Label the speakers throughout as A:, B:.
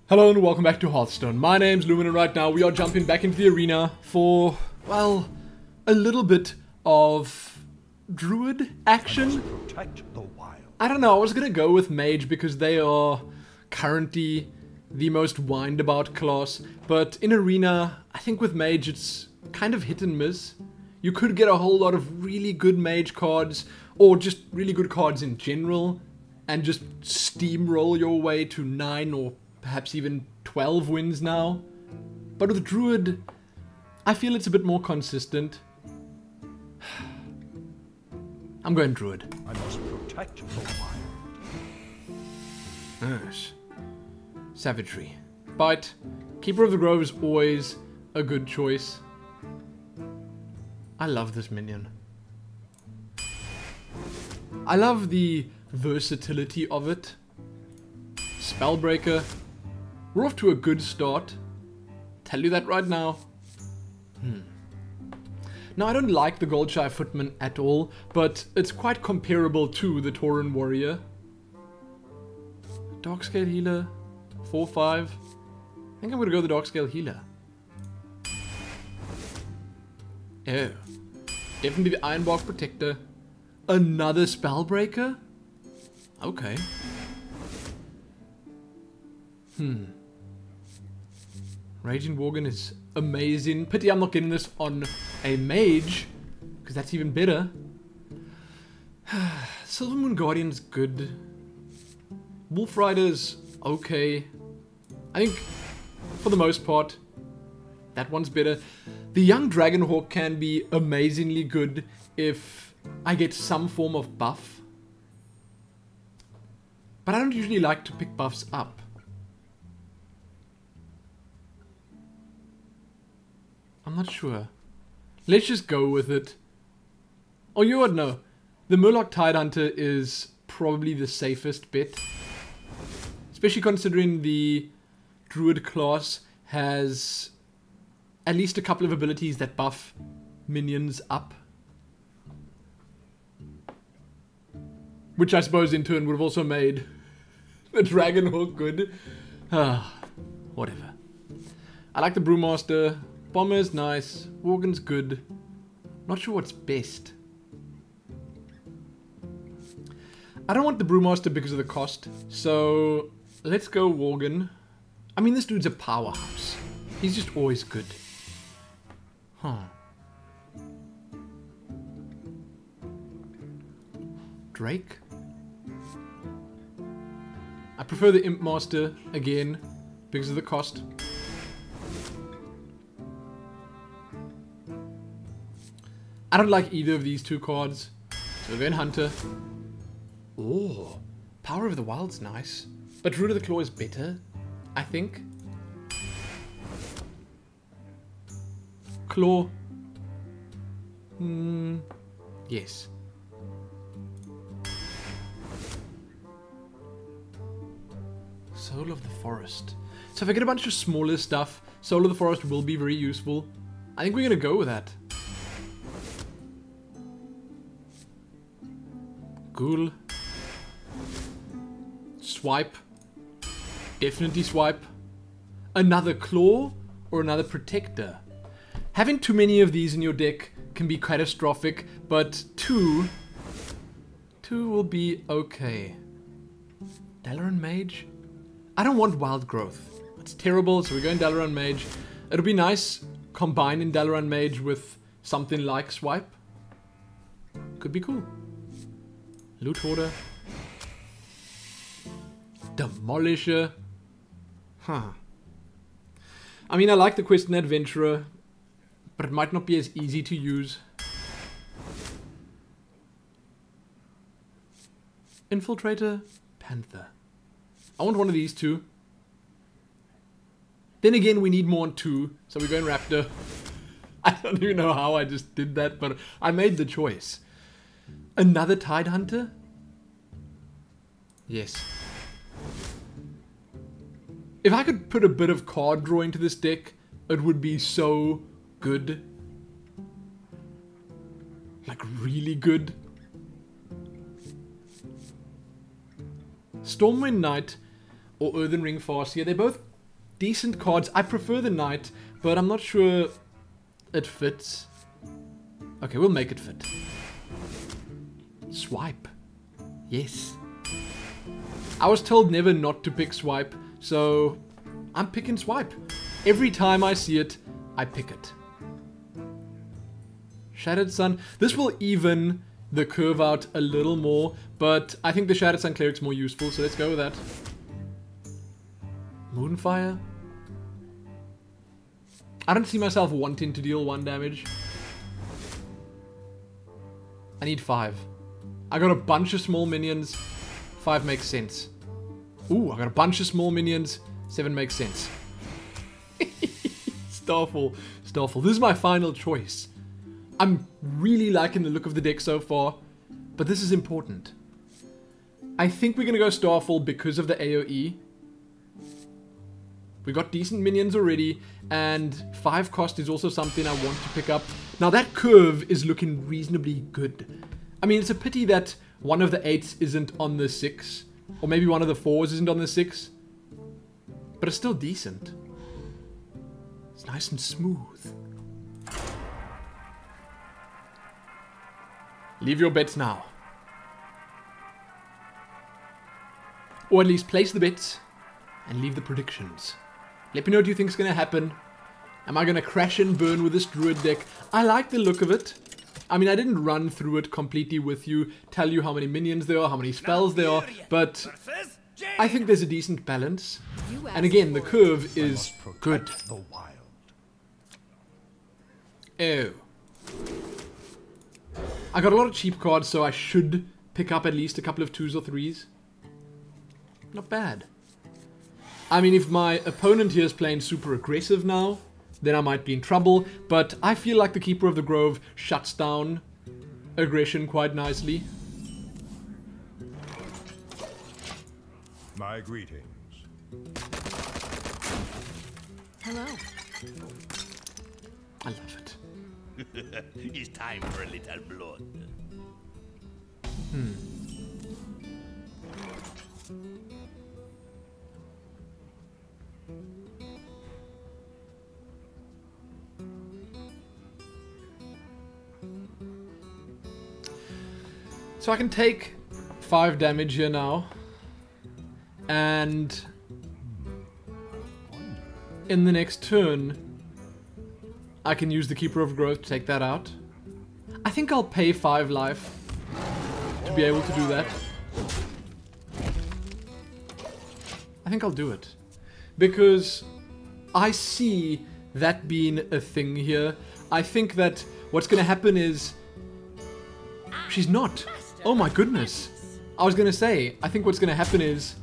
A: Hello and welcome back to Hearthstone. My name's Lumin and right now we are jumping back into the arena for, well, a little bit of Druid action. I don't know, I was gonna go with Mage because they are currently the most whined about class, but in arena, I think with Mage it's kind of hit and miss. You could get a whole lot of really good Mage cards, or just really good cards in general, and just steamroll your way to 9 or perhaps even 12 wins now. But with Druid, I feel it's a bit more consistent. I'm going Druid.
B: I must protect the wild.
A: Yes. Savagery. Bite. Keeper of the Grove is always a good choice. I love this minion. I love the versatility of it. Spellbreaker. We're off to a good start. Tell you that right now. Now, I don't like the Goldshy Footman at all, but it's quite comparable to the Tauren Warrior. Darkscale Healer. 4-5. I think I'm gonna go the Darkscale Healer. Oh. Definitely the Ironbark Protector. Another Spellbreaker? Okay. Raging Worgen is amazing. Pity I'm not getting this on a Mage, because that's even better. Silver Moon Guardian's good. Wolf Rider's okay. I think, for the most part, that one's better. The Young Dragonhawk can be amazingly good if I get some form of buff. But I don't usually like to pick buffs up. I'm not sure. Let's just go with it. Oh, you would know. The Murloc Tidehunter is probably the safest bet. Especially considering the Druid class has at least a couple of abilities that buff minions up. Which I suppose in turn would have also made the Dragonhawk good. Whatever. I like the Brewmaster. Bomber's nice. Worgen's good. Not sure what's best. I don't want the Brewmaster because of the cost. So let's go Worgen. I mean, this dude's a powerhouse. He's just always good. Drake. I prefer the Imp Master again because of the cost. I don't like either of these two cards, so we're going Hunter. Oh, Power of the Wild's nice, but Root of the Claw is better, I think. Claw. Yes. Soul of the Forest. So if I get a bunch of smaller stuff, Soul of the Forest will be very useful. I think we're going to go with that. Ghoul. Swipe. Definitely swipe. Another Claw or another Protector. Having too many of these in your deck can be catastrophic, but two will be okay. Dalaran Mage? I don't want Wild Growth. It's terrible, so we're going Dalaran Mage. It'll be nice combining Dalaran Mage with something like Swipe. Could be cool. Loot Hoarder. Demolisher. I mean, I like the Questing Adventurer, but it might not be as easy to use. Infiltrator. Panther. I want one of these two. Then again, we need more on 2, so we're going Raptor. I don't even know how I just did that, but I made the choice. Another Tidehunter? Yes. If I could put a bit of card drawing to this deck, it would be so good. Like, really good. Stormwind Knight or Earthen Ring Farseer, they're both decent cards. I prefer the knight, but I'm not sure it fits. Okay, we'll make it fit. Swipe. Yes. I was told never not to pick swipe, so I'm picking swipe. Every time I see it, I pick it. Shattered Sun. This will even the curve out a little more, but I think the Shattered Sun Cleric's more useful, so let's go with that. Moonfire? I don't see myself wanting to deal 1 damage. I need 5. I got a bunch of small minions. 5 makes sense. Ooh, I got a bunch of small minions. 7 makes sense. Starfall. Starfall. This is my final choice. I'm really liking the look of the deck so far, but this is important. I think we're going to go Starfall because of the AoE. We got decent minions already, and 5 cost is also something I want to pick up. Now that curve is looking reasonably good. I mean, it's a pity that one of the 8s isn't on the 6, or maybe one of the 4s isn't on the 6, but it's still decent. It's nice and smooth. Leave your bets now. Or at least place the bets and leave the predictions. Let me know what you think is going to happen. Am I going to crash and burn with this Druid deck? I like the look of it. I mean, I didn't run through it completely with you, tell you how many minions there are, how many spells there are, but I think there's a decent balance. And again, the curve is good. Oh. I got a lot of cheap cards, so I should pick up at least a couple of 2s or 3s. Not bad. I mean, if my opponent here is playing super aggressive now, then I might be in trouble. But I feel like the Keeper of the Grove shuts down aggression quite nicely.
B: My greetings.
C: Hello.
A: I love it.
D: It's time for a little blood.
A: So I can take 5 damage here now. And in the next turn, I can use the Keeper of Growth to take that out. I think I'll pay 5 life to be able to do that. I think I'll do it. Because I see that being a thing here. I think that what's going to happen is... She's not. Oh my goodness. I was going to say, I think what's going to happen is...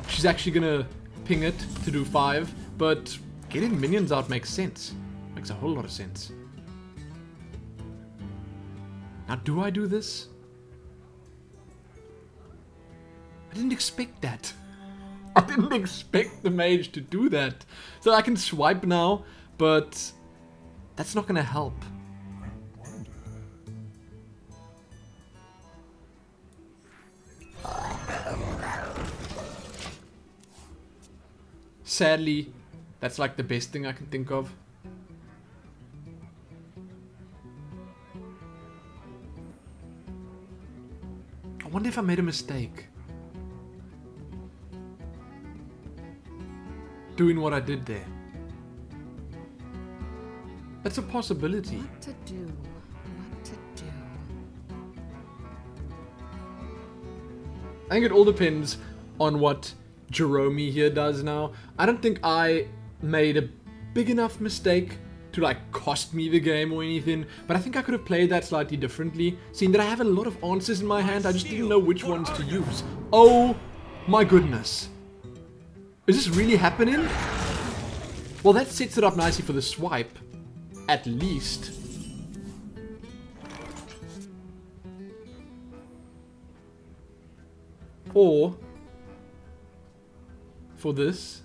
A: She's actually going to ping it to do 5. But getting minions out makes sense. Makes a whole lot of sense. Now, do I do this? I didn't expect that. I didn't expect the mage to do that. So I can swipe now, but that's not going to help. Sadly, that's like the best thing I can think of. I wonder if I made a mistake doing what I did there. That's a possibility.
C: What to do? What to do?
A: I think it all depends on what Jerome here does now. I don't think I made a big enough mistake to like cost me the game or anything, but I think I could have played that slightly differently, seeing that I have a lot of answers in my hand. I just didn't know which ones to use. Oh my goodness. Is this really happening? Well, that sets it up nicely for the swipe, at least. Or for this.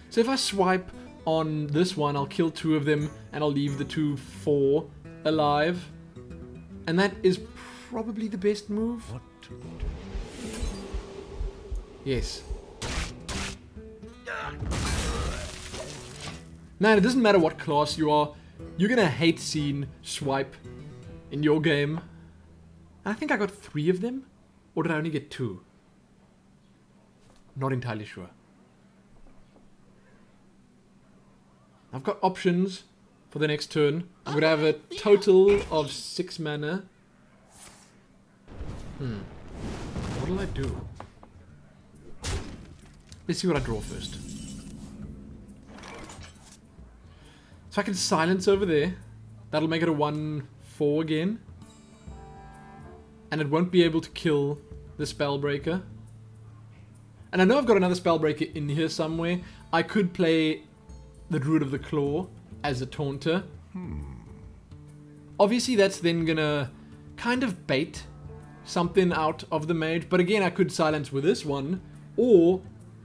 A: So if I swipe on this one, I'll kill 2 of them and I'll leave the 2/4 alive. And that is probably the best move. Yes. Man, it doesn't matter what class you are, you're gonna hate seeing swipe in your game. And I think I got 3 of them, or did I only get 2? Not entirely sure. I've got options for the next turn. I'm gonna have a total of 6 mana. What'll I do? Let's see what I draw first. So I can silence over there. That'll make it a 1/4 again. And it won't be able to kill the Spellbreaker. And I know I've got another Spellbreaker in here somewhere. I could play the Druid of the Claw as a taunter. Obviously that's then gonna kind of bait something out of the mage. But again, I could silence with this one. Or,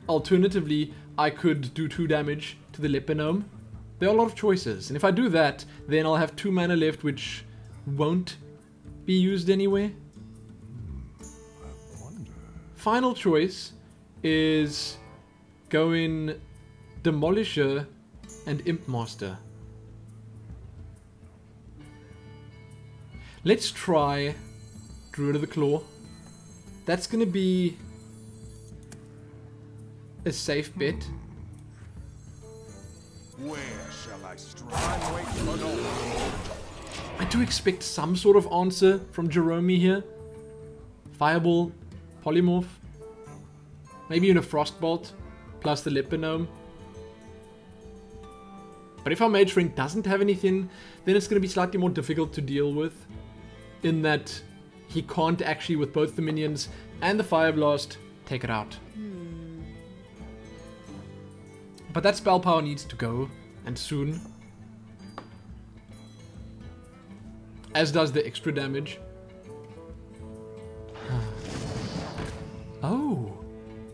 A: alternatively, I could do 2 damage to the Lepinome. There are a lot of choices. And if I do that, then I'll have 2 mana left, which won't be used anywhere. Final choice is going Demolisher and Imp Master. Let's try Druid of the Claw. That's going to be a safe bet.
B: Where shall I strike? Wait for no one.
A: I do expect some sort of answer from Jerome here. Fireball, Polymorph, maybe even a Frostbolt, plus the Lepinome. But if our Mage Friend doesn't have anything, then it's going to be slightly more difficult to deal with. In that he can't actually, with both the minions and the Fire Blast, take it out. But that spell power needs to go, and soon. As does the extra damage. Oh,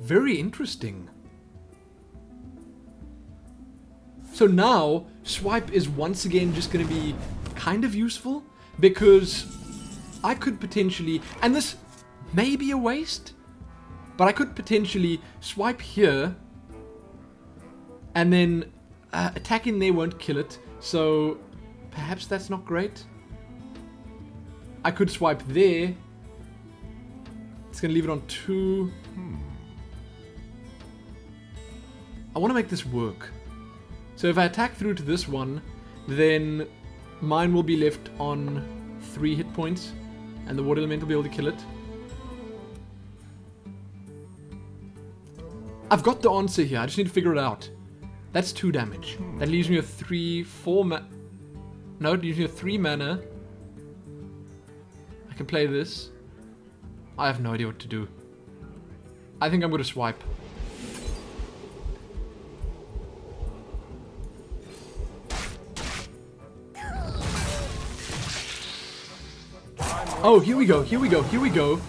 A: very interesting. So now, swipe is once again just going to be kind of useful, because I could potentially, and this may be a waste, but I could potentially swipe here, and then attacking there won't kill it, so perhaps that's not great. I could swipe there. It's going to leave it on 2. I want to make this work. So if I attack through to this one, then mine will be left on 3 hit points, and the water element will be able to kill it. I've got the answer here, I just need to figure it out. That's 2 damage. That leaves me with 4 No, it leaves me with 3 mana. I can play this. I have no idea what to do. I think I'm going to swipe. Oh, here we go, here we go, here we go.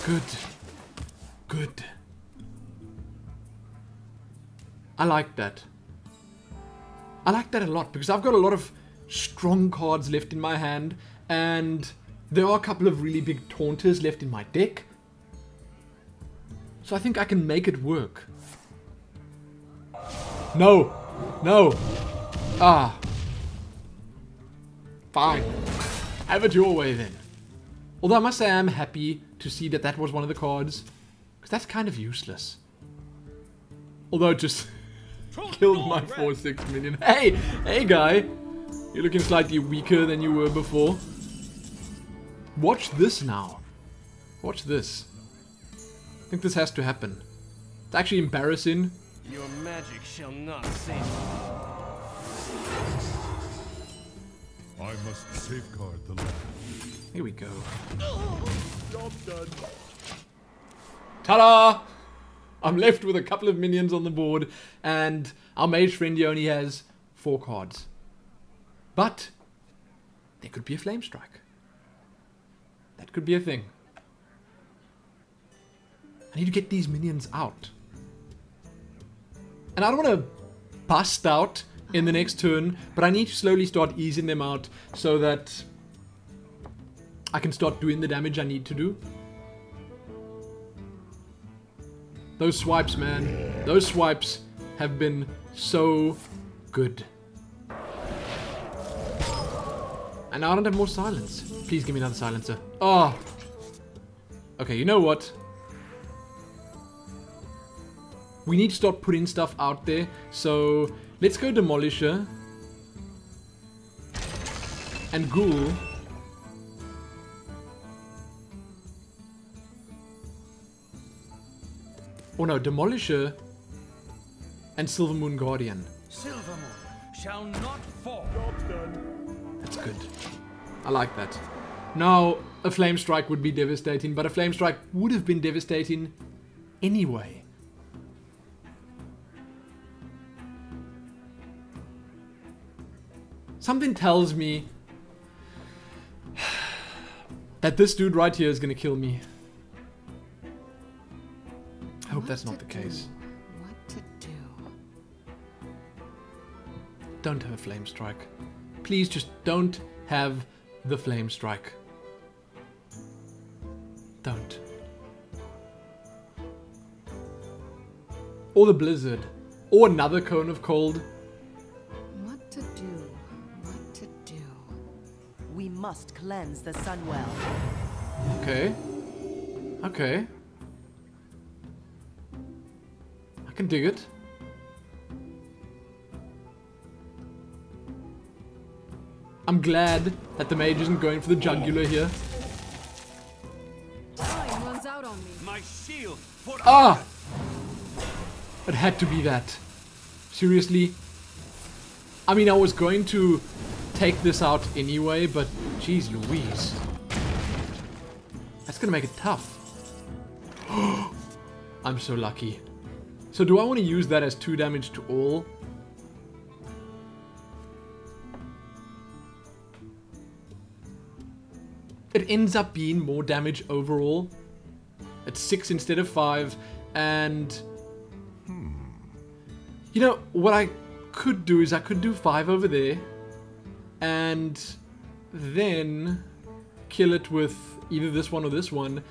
A: Good. Good. I like that. I like that a lot, because I've got a lot of strong cards left in my hand, and there are a couple of really big taunters left in my deck. So I think I can make it work. No! No! Ah. Fine. Have it your way then. Although I must say I am happy to see that that was one of the cards, because that's kind of useless. Although it just killed my 4/6 minion. Hey! Hey guy! You're looking slightly weaker than you were before. Watch this now. Watch this. I think this has to happen. It's actually embarrassing.
E: Your magic shall not save me.
B: I must safeguard the land.
A: Here we go.
B: Job done.
A: Ta-da! I'm left with a couple of minions on the board, and our mage friend here only has 4 cards. But there could be a flame strike. That could be a thing. I need to get these minions out. And I don't want to bust out in the next turn, but I need to slowly start easing them out so that I can start doing the damage I need to do. Those swipes, man. Those swipes have been so good. And now I don't have more silence. Please give me another silencer. Oh. Okay, you know what? We need to start putting stuff out there. So let's go Demolisher. And Ghoul. Oh no, Demolisher and Silver Moon Guardian.
E: Silver Moon shall not fall.
A: That's good. I like that. Now, a Flame Strike would be devastating, but a Flame Strike would have been devastating anyway. Something tells me that this dude right here is gonna kill me. I hope that's not the case.
C: What to do?
A: Don't have a Flame Strike. Please just don't have the Flame Strike. Don't. Or the Blizzard. Or another Cone of Cold.
C: What to do? What to do?
F: We must cleanse the Sunwell.
A: Okay. Okay. I can dig it. I'm glad that the mage isn't going for the jugular here.
C: Time runs out on me.
E: My shield for
A: Ah! It had to be that. Seriously? I mean, I was going to take this out anyway, but geez Louise. That's gonna make it tough. I'm so lucky. So do I want to use that as 2 damage to all? It ends up being more damage overall. It's 6 instead of 5, and you know what I could do is I could do 5 over there, and then kill it with either this one or this one,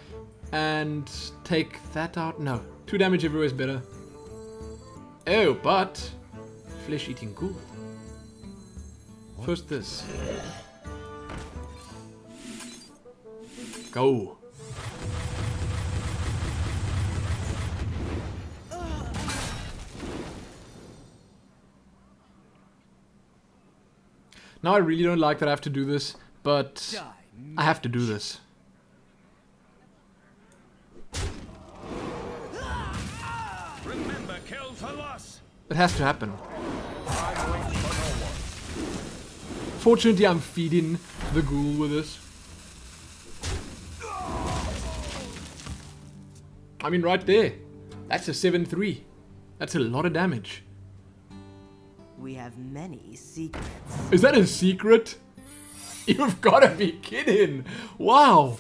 A: and take that out. No, 2 damage everywhere is better. Oh, but flesh-eating ghoul. First this. Go. Now I really don't like that I have to do this, but I have to do this.
E: remember, kill for loss.
A: It has to happen. Fortunately, I'm feeding the ghoul with this. I mean, right there. That's a 7-3. That's a lot of damage.
F: We have many secrets.
A: Is that a secret? You've got to be kidding. Wow.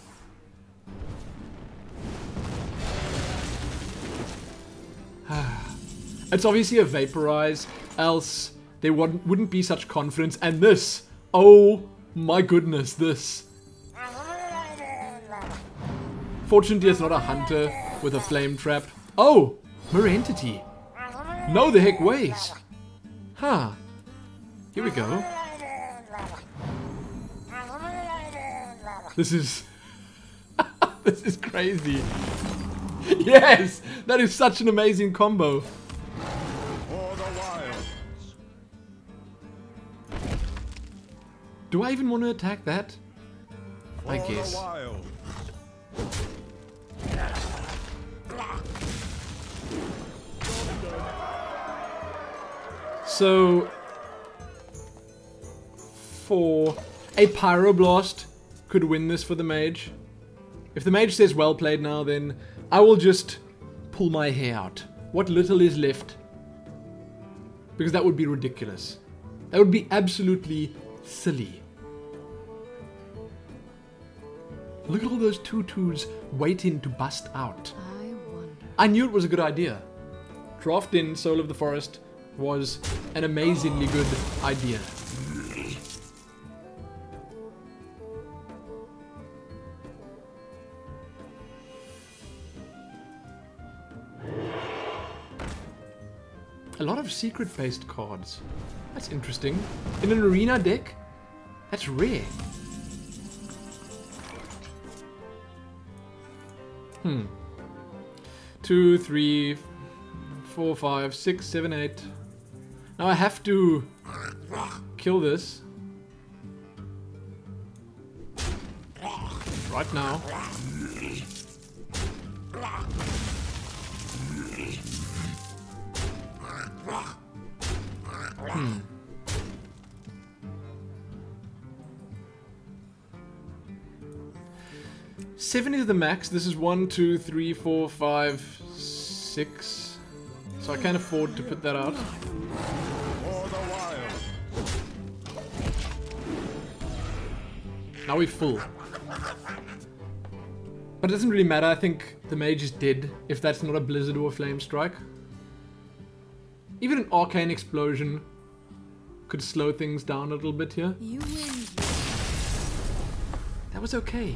A: It's obviously a vaporize, else there wouldn't be such confidence. And this, oh my goodness, this. Fortunately, it's not a hunter with a flame trap. Oh, her entity. No, the heck ways. Huh. Here we go. This is... this is crazy. Yes! That is such an amazing combo.
B: For the wilds.
A: Do I even want to attack that? I
B: For
A: guess.
B: the wilds.
A: So... for... a Pyroblast could win this for the mage. If the mage says well played now, then I will just pull my hair out. What little is left. Because that would be ridiculous. That would be absolutely silly. Look at all those 2/2s waiting to bust out.
C: I wonder.
A: I knew it was a good idea. Draft in Soul of the Forest was an amazingly good idea. A lot of secret-based cards. That's interesting. In an arena deck? That's rare. 2, 3, 4, 5, 6, 7, 8. Now I have to kill this. Right now. Hmm. Seven is the max. This is 1, 2, 3, 4, 5, 6. So I can't afford to put that out. Now we're full. But it doesn't really matter. I think the mage is dead if that's not a blizzard or a flame strike. Even an arcane explosion could slow things down a little bit here.
C: You win.
A: That was okay.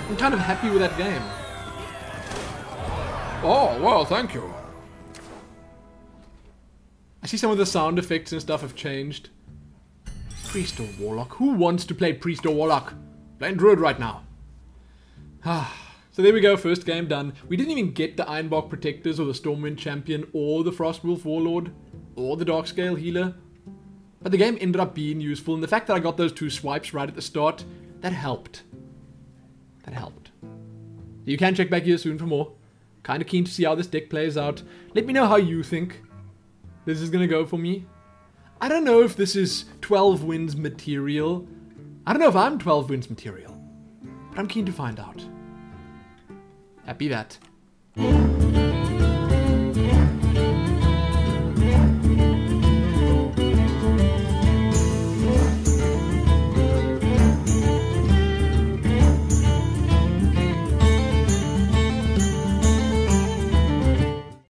A: I'm kind of happy with that game. Oh, well, thank you. I see some of the sound effects and stuff have changed. Priest or Warlock? Who wants to play Priest or Warlock? Playing Druid right now. So there we go, first game done. We didn't even get the Ironbark Protectors or the Stormwind Champion or the Frostwolf Warlord or the Darkscale Healer. But the game ended up being useful, and the fact that I got those 2 swipes right at the start, that helped. That helped. You can check back here soon for more. Kinda keen to see how this deck plays out. Let me know how you think this is gonna go for me. I don't know if this is 12 wins material. I don't know if I'm 12 wins material. But I'm keen to find out. Happy that.